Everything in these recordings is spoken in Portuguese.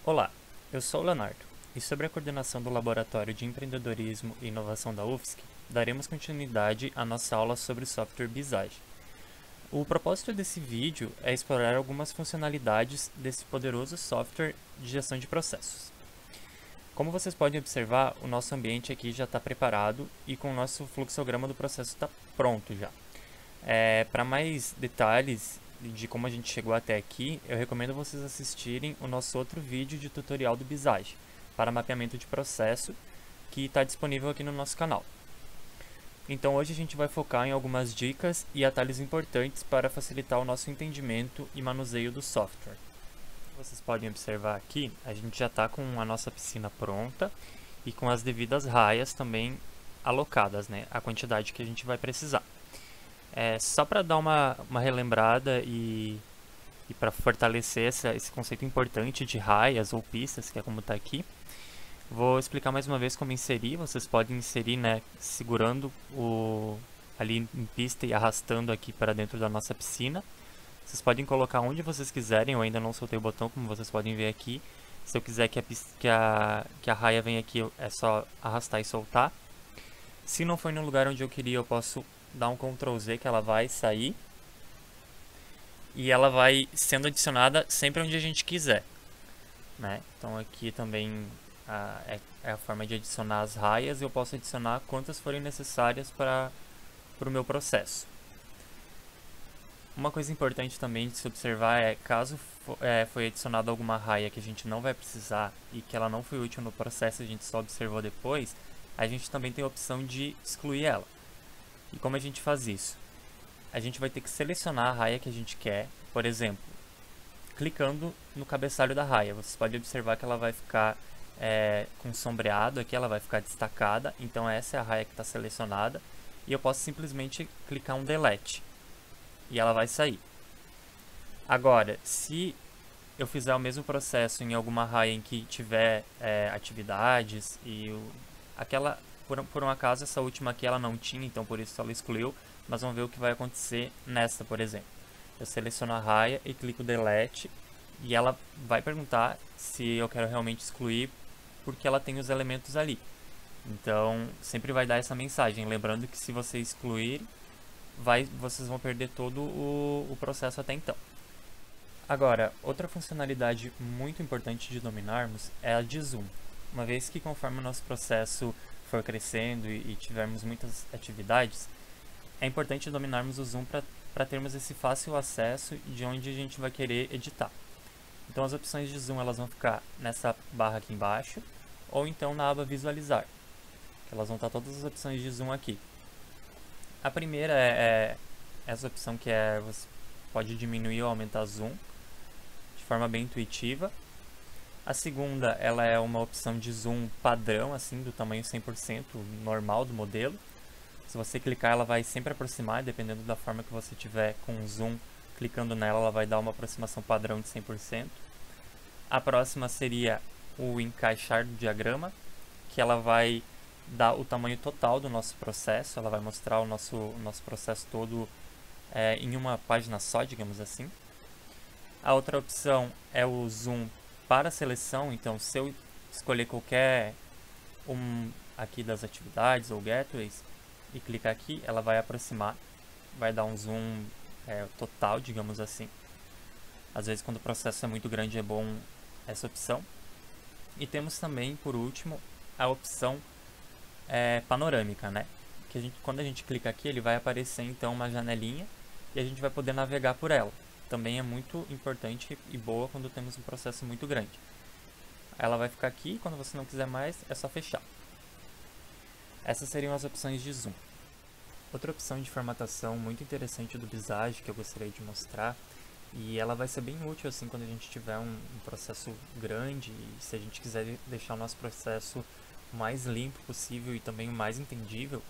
Olá, eu sou o Leonardo e sobre a coordenação do Laboratório de Empreendedorismo e Inovação da UFSC, daremos continuidade à nossa aula sobre o software Visage. O propósito desse vídeo é explorar algumas funcionalidades desse poderoso software de gestão de processos. Como vocês podem observar, o nosso ambiente aqui já está preparado e com o nosso fluxograma do processo está pronto já. Para mais detalhes de como a gente chegou até aqui, eu recomendo vocês assistirem o nosso outro vídeo de tutorial do Visage para mapeamento de processo, que está disponível aqui no nosso canal. Então hoje a gente vai focar em algumas dicas e atalhos importantes para facilitar o nosso entendimento e manuseio do software. Vocês podem observar aqui, a gente já está com a nossa piscina pronta e com as devidas raias também alocadas, né? A quantidade que a gente vai precisar. Só para dar uma relembrada e para fortalecer esse conceito importante de raias ou pistas, que é como está aqui, vou explicar mais uma vez como inserir. Vocês podem inserir, né, segurando ali em pista e arrastando aqui para dentro da nossa piscina. Vocês podem colocar onde vocês quiserem, eu ainda não soltei o botão, como vocês podem ver aqui. Se eu quiser que a raia venha aqui, é só arrastar e soltar. Se não for no lugar onde eu queria, eu posso dar um Ctrl Z que ela vai sair. E ela vai sendo adicionada sempre onde a gente quiser, né? Então aqui também é a forma de adicionar as raias. Eu posso adicionar quantas forem necessárias para o meu processo. Uma coisa importante também de se observar é, caso foi adicionada alguma raia que a gente não vai precisar e que ela não foi útil no processo, a gente só observou depois, a gente também tem a opção de excluir ela. E como a gente faz isso? A gente vai ter que selecionar a raia que a gente quer, por exemplo, clicando no cabeçalho da raia. Vocês podem observar que ela vai ficar com sombreado aqui, ela vai ficar destacada, então essa é a raia que está selecionada, e eu posso simplesmente clicar um delete, e ela vai sair. Agora, se eu fizer o mesmo processo em alguma raia em que tiver atividades, e por um acaso essa última aqui ela não tinha, então por isso ela excluiu, mas vamos ver o que vai acontecer nesta, por exemplo. Eu seleciono a raia e clico delete, e ela vai perguntar se eu quero realmente excluir, porque ela tem os elementos ali. Então sempre vai dar essa mensagem, lembrando que se você excluir, vocês vão perder todo o processo até então. Agora, outra funcionalidade muito importante de dominarmos é a de zoom. Uma vez que conforme o nosso processo for crescendo e tivermos muitas atividades, é importante dominarmos o zoom para termos esse fácil acesso de onde a gente vai querer editar. Então as opções de zoom elas vão ficar nessa barra aqui embaixo, ou então na aba visualizar, que elas vão estar todas as opções de zoom aqui. A primeira é essa opção que você pode diminuir ou aumentar zoom de forma bem intuitiva. A segunda ela é uma opção de zoom padrão, assim, do tamanho 100% normal do modelo. Se você clicar, ela vai sempre aproximar, dependendo da forma que você tiver com o zoom, clicando nela, ela vai dar uma aproximação padrão de 100%. A próxima seria o encaixar do diagrama, que ela vai dar o tamanho total do nosso processo, ela vai mostrar o nosso processo todo em uma página só, digamos assim. A outra opção é o zoom para seleção, então se eu escolher qualquer aqui das atividades ou gateways e clicar aqui, ela vai aproximar, vai dar um zoom total, digamos assim. Às vezes quando o processo é muito grande é bom essa opção. E temos também, por último, a opção panorâmica, né? Que quando a gente clica aqui, ele vai aparecer então uma janelinha e a gente vai poder navegar por ela. Também é muito importante e boa quando temos um processo muito grande. Ela vai ficar aqui, quando você não quiser mais, é só fechar. Essas seriam as opções de zoom. Outra opção de formatação muito interessante do Visage que eu gostaria de mostrar, e ela vai ser bem útil assim quando a gente tiver um processo grande e se a gente quiser deixar o nosso processo o mais limpo possível e também o mais entendível,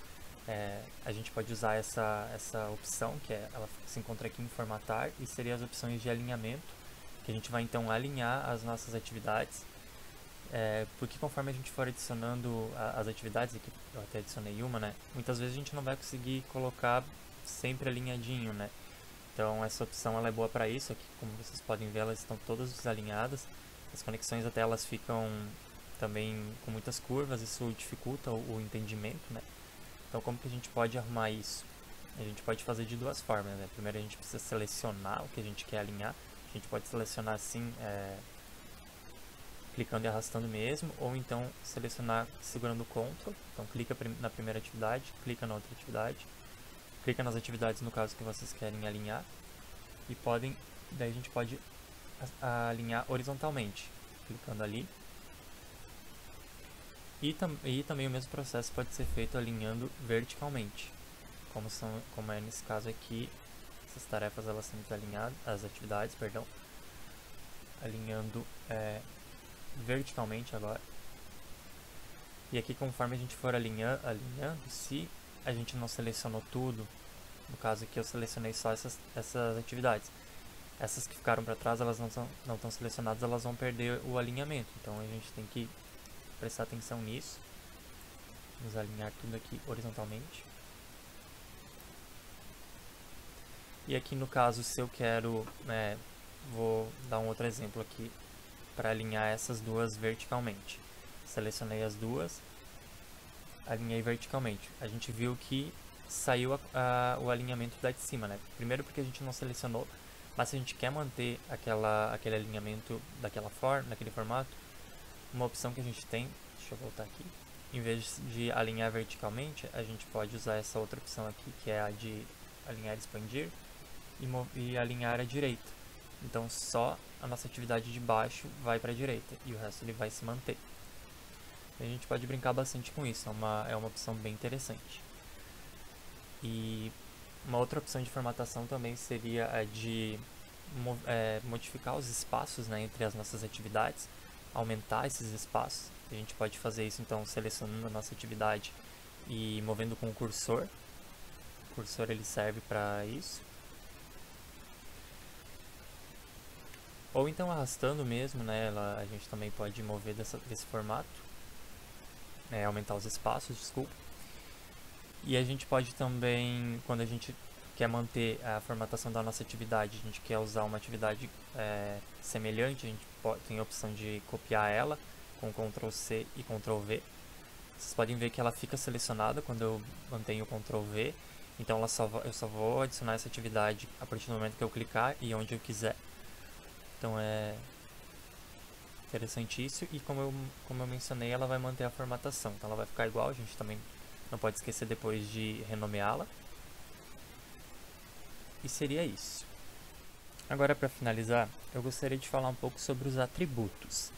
a gente pode usar essa opção, que ela se encontra aqui em formatar, e seria as opções de alinhamento, que a gente vai então alinhar as nossas atividades, porque conforme a gente for adicionando as atividades, aqui eu até adicionei uma, né, muitas vezes a gente não vai conseguir colocar sempre alinhadinho, né, então essa opção ela é boa para isso. Aqui, como vocês podem ver, elas estão todas desalinhadas, as conexões até elas ficam também com muitas curvas, isso dificulta o entendimento, né? Então como que a gente pode arrumar isso? A gente pode fazer de duas formas, né? Primeiro a gente precisa selecionar o que a gente quer alinhar. A gente pode selecionar assim, clicando e arrastando mesmo, ou então selecionar segurando o Ctrl. Então clica na primeira atividade, clica na outra atividade, clica nas atividades no caso que vocês querem alinhar, e daí a gente pode alinhar horizontalmente, clicando ali. E também o mesmo processo pode ser feito alinhando verticalmente, como é nesse caso aqui. Essas tarefas elas são desalinhadas, as atividades, perdão, alinhando verticalmente agora. E aqui, conforme a gente for alinhando, se a gente não selecionou tudo, no caso aqui eu selecionei só essas atividades, essas que ficaram para trás, elas não estão selecionadas, elas vão perder o alinhamento. Então a gente tem que prestar atenção nisso. Vamos alinhar tudo aqui horizontalmente. E aqui no caso, se eu quero, vou dar um outro exemplo aqui para alinhar essas duas verticalmente. Selecionei as duas, alinhei verticalmente. A gente viu que saiu o alinhamento da de cima, né? Primeiro porque a gente não selecionou, mas se a gente quer manter aquele alinhamento daquele formato, uma opção que a gente tem, deixa eu voltar aqui, em vez de alinhar verticalmente, a gente pode usar essa outra opção aqui, que é a de alinhar e expandir, e alinhar à direita. Então só a nossa atividade de baixo vai para a direita e o resto ele vai se manter. E a gente pode brincar bastante com isso, é uma opção bem interessante. E uma outra opção de formatação também seria a de modificar os espaços, né, entre as nossas atividades, aumentar esses espaços. A gente pode fazer isso então selecionando a nossa atividade e movendo com o cursor. O cursor ele serve para isso. Ou então arrastando mesmo, né? A gente também pode mover desse formato, aumentar os espaços, desculpa. E a gente pode também, quando a gente quer manter a formatação da nossa atividade, a gente quer usar uma atividade semelhante, a gente tem a opção de copiar ela com Ctrl C e Ctrl V. Vocês podem ver que ela fica selecionada quando eu mantenho o Ctrl V, então eu só vou adicionar essa atividade a partir do momento que eu clicar e onde eu quiser. Então é interessante isso, e como eu mencionei, ela vai manter a formatação, então ela vai ficar igual, a gente também não pode esquecer depois de renomeá-la. E seria isso. Agora, para finalizar, eu gostaria de falar um pouco sobre os atributos.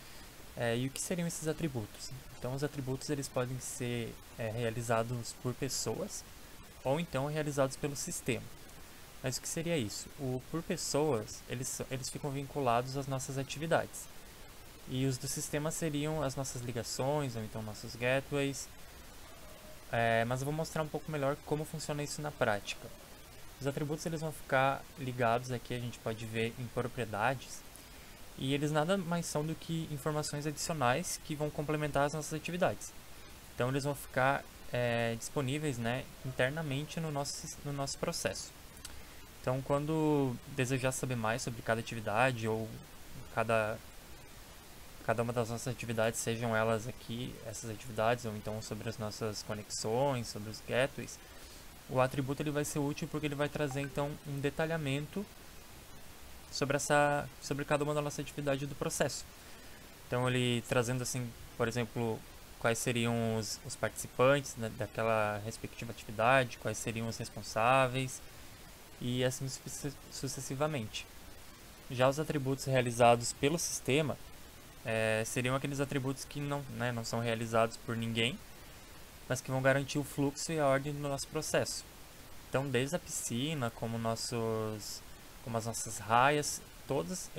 E o que seriam esses atributos? Então, os atributos eles podem ser realizados por pessoas ou então realizados pelo sistema. Mas o que seria isso? Por pessoas, eles ficam vinculados às nossas atividades. E os do sistema seriam as nossas ligações ou então nossos gateways. Mas eu vou mostrar um pouco melhor como funciona isso na prática. Os atributos eles vão ficar ligados aqui, a gente pode ver em propriedades, e eles nada mais são do que informações adicionais que vão complementar as nossas atividades. Então eles vão ficar disponíveis, né, internamente no nosso processo. Então quando desejar saber mais sobre cada atividade ou cada uma das nossas atividades, sejam elas aqui, essas atividades, ou então sobre as nossas conexões, sobre os gateways, o atributo ele vai ser útil porque ele vai trazer então um detalhamento sobre cada uma da nossa atividade do processo. Então ele trazendo assim, por exemplo, quais seriam os participantes daquela respectiva atividade, quais seriam os responsáveis e assim sucessivamente. Já os atributos realizados pelo sistema seriam aqueles atributos que não são realizados por ninguém, mas que vão garantir o fluxo e a ordem do nosso processo. Então, desde a piscina, como as nossas raias, todas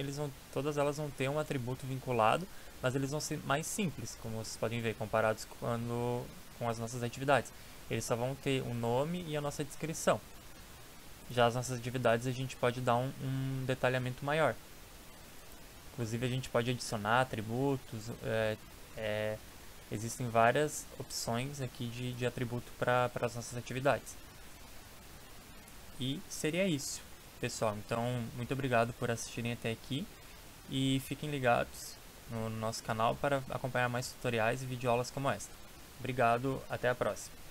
elas vão ter um atributo vinculado, mas eles vão ser mais simples, como vocês podem ver, comparados com as nossas atividades. Eles só vão ter o nome e a nossa descrição. Já as nossas atividades a gente pode dar um detalhamento maior. Inclusive a gente pode adicionar atributos, existem várias opções aqui de atributo para as nossas atividades. E seria isso, pessoal. Então, muito obrigado por assistirem até aqui e fiquem ligados no nosso canal para acompanhar mais tutoriais e videoaulas como esta. Obrigado, até a próxima!